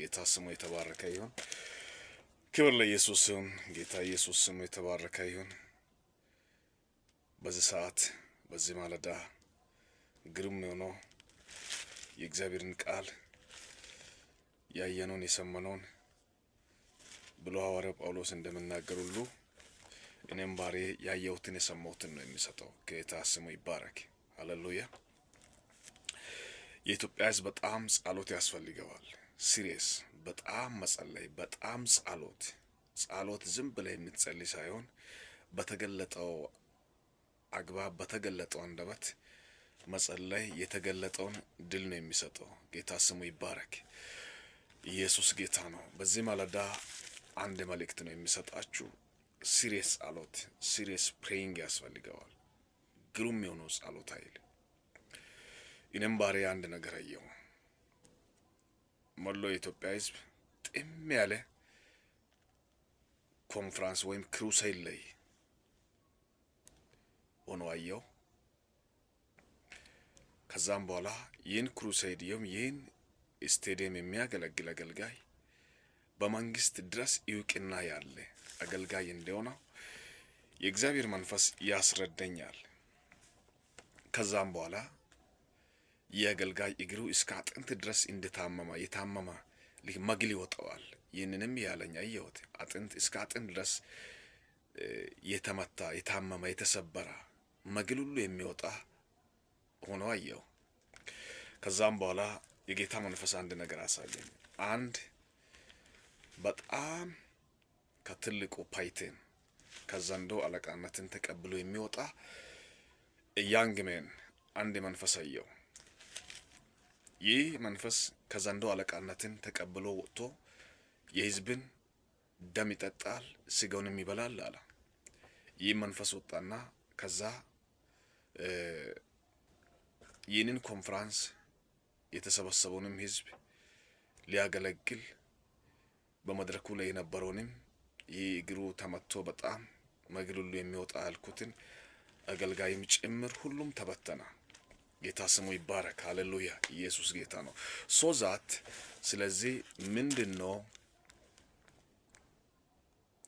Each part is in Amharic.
ጌታ ስሙ የተባረከ ይሁን። ክብር ለኢየሱስ ይሁን። ጌታ ኢየሱስ ስሙ የተባረከ ይሁን። በዚህ ሰዓት በዚህ ማለዳ ግሩም የሆነው የእግዚአብሔርን ቃል ያየነውን የሰማነውን ብሎ ሐዋርያው ጳውሎስ እንደምናገር ሁሉ እኔም ባሬ ያየሁትን የሰማሁትን ነው የሚሰጠው። ጌታ ስሙ ይባረክ። ሃሌሉያ። የኢትዮጵያ ሕዝብ በጣም ጸሎት ያስፈልገዋል። ሲሪየስ በጣም መጸለይ፣ በጣም ጸሎት ዝም ብለህ የምትጸልይ ሳይሆን በተገለጠው አግባብ በተገለጠው አንደበት መጸለይ የተገለጠውን ድል ነው የሚሰጠው። ጌታ ስሙ ይባረክ። ኢየሱስ ጌታ ነው። በዚህ ማለዳ አንድ መልእክት ነው የሚሰጣችሁ። ሲሪየስ ጸሎት፣ ሲሪየስ ፕሬይንግ ያስፈልገዋል። ግሩም የሆነው ጸሎት ኃይል። እኔም ባሬ አንድ ነገር አየሁ። ሞሎ የኢትዮጵያ ሕዝብ ጥም ያለ ኮንፈረንስ ወይም ክሩሴድ ላይ ሆኖ አየሁ። ከዛም በኋላ ይህን ክሩሴድ ይህን ስቴዲየም የሚያገለግል አገልጋይ በመንግስት ድረስ እውቅና ያለ አገልጋይ እንደሆነ የእግዚአብሔር መንፈስ ያስረዳኛል። ከዛም በኋላ የአገልጋይ እግሩ እስከ አጥንት ድረስ እንደታመመ የታመመ መግል ይወጣዋል። ይህንንም ያለኝ አየሁት። አጥንት እስከ አጥንት ድረስ የተመታ የታመመ የተሰበረ መግል ሁሉ የሚወጣ ሆኖ አየሁ። ከዛም በኋላ የጌታ መንፈስ አንድ ነገር አሳየኝ። አንድ በጣም ከትልቁ ፓይቴን ከዘንዶ አለቃነትን ተቀብሎ የሚወጣ ያንግ ሜን አንድ መንፈስ አየሁ። ይህ መንፈስ ከዘንዶ አለቃነትን ተቀብሎ ወጥቶ የሕዝብን ደም ይጠጣል፣ ስጋውንም ይበላል አለ። ይህ መንፈስ ወጣና ከዛ ይህንን ኮንፈረንስ የተሰበሰበውንም ሕዝብ ሊያገለግል በመድረኩ ላይ የነበረውንም ይህ እግሩ ተመቶ በጣም መግል ሁሉ የሚወጣ ያልኩትን አገልጋይም ጭምር ሁሉም ተበተና። ጌታ ስሙ ይባረክ። ሃሌሉያ። ኢየሱስ ጌታ ነው። ሶዛት ስለዚህ ምንድነው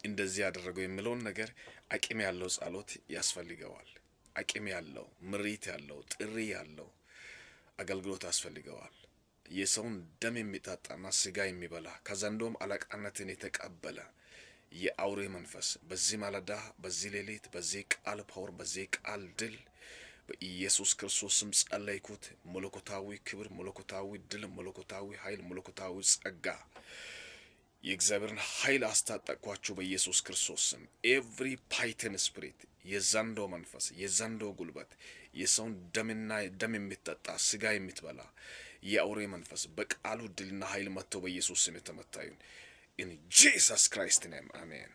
እንደዚህ ያደረገው የሚለውን ነገር አቅም ያለው ጸሎት ያስፈልገዋል። አቅም ያለው ምሪት ያለው ጥሪ ያለው አገልግሎት ያስፈልገዋል። የሰውን ደም የሚጣጣና ስጋ የሚበላ ከዘንዶም አለቃነትን የተቀበለ የአውሬ መንፈስ በዚህ ማለዳ በዚህ ሌሊት በዚህ ቃል ፓወር በዚህ ቃል ድል በኢየሱስ ክርስቶስ ስም ጸለይኩት። መለኮታዊ ክብር፣ መለኮታዊ ድል፣ መለኮታዊ ኃይል፣ መለኮታዊ ጸጋ የእግዚአብሔርን ኃይል አስታጠቅኳችሁ በኢየሱስ ክርስቶስ ስም። ኤቭሪ ፓይተን ስፒሪት የዘንዶ መንፈስ የዘንዶ ጉልበት የሰውን ደምና ደም የሚጠጣ ስጋ የምትበላ የአውሬ መንፈስ በቃሉ ድልና ኃይል መጥቶ በኢየሱስ ስም የተመታ ይሁን። In Jesus Christ's name, amen.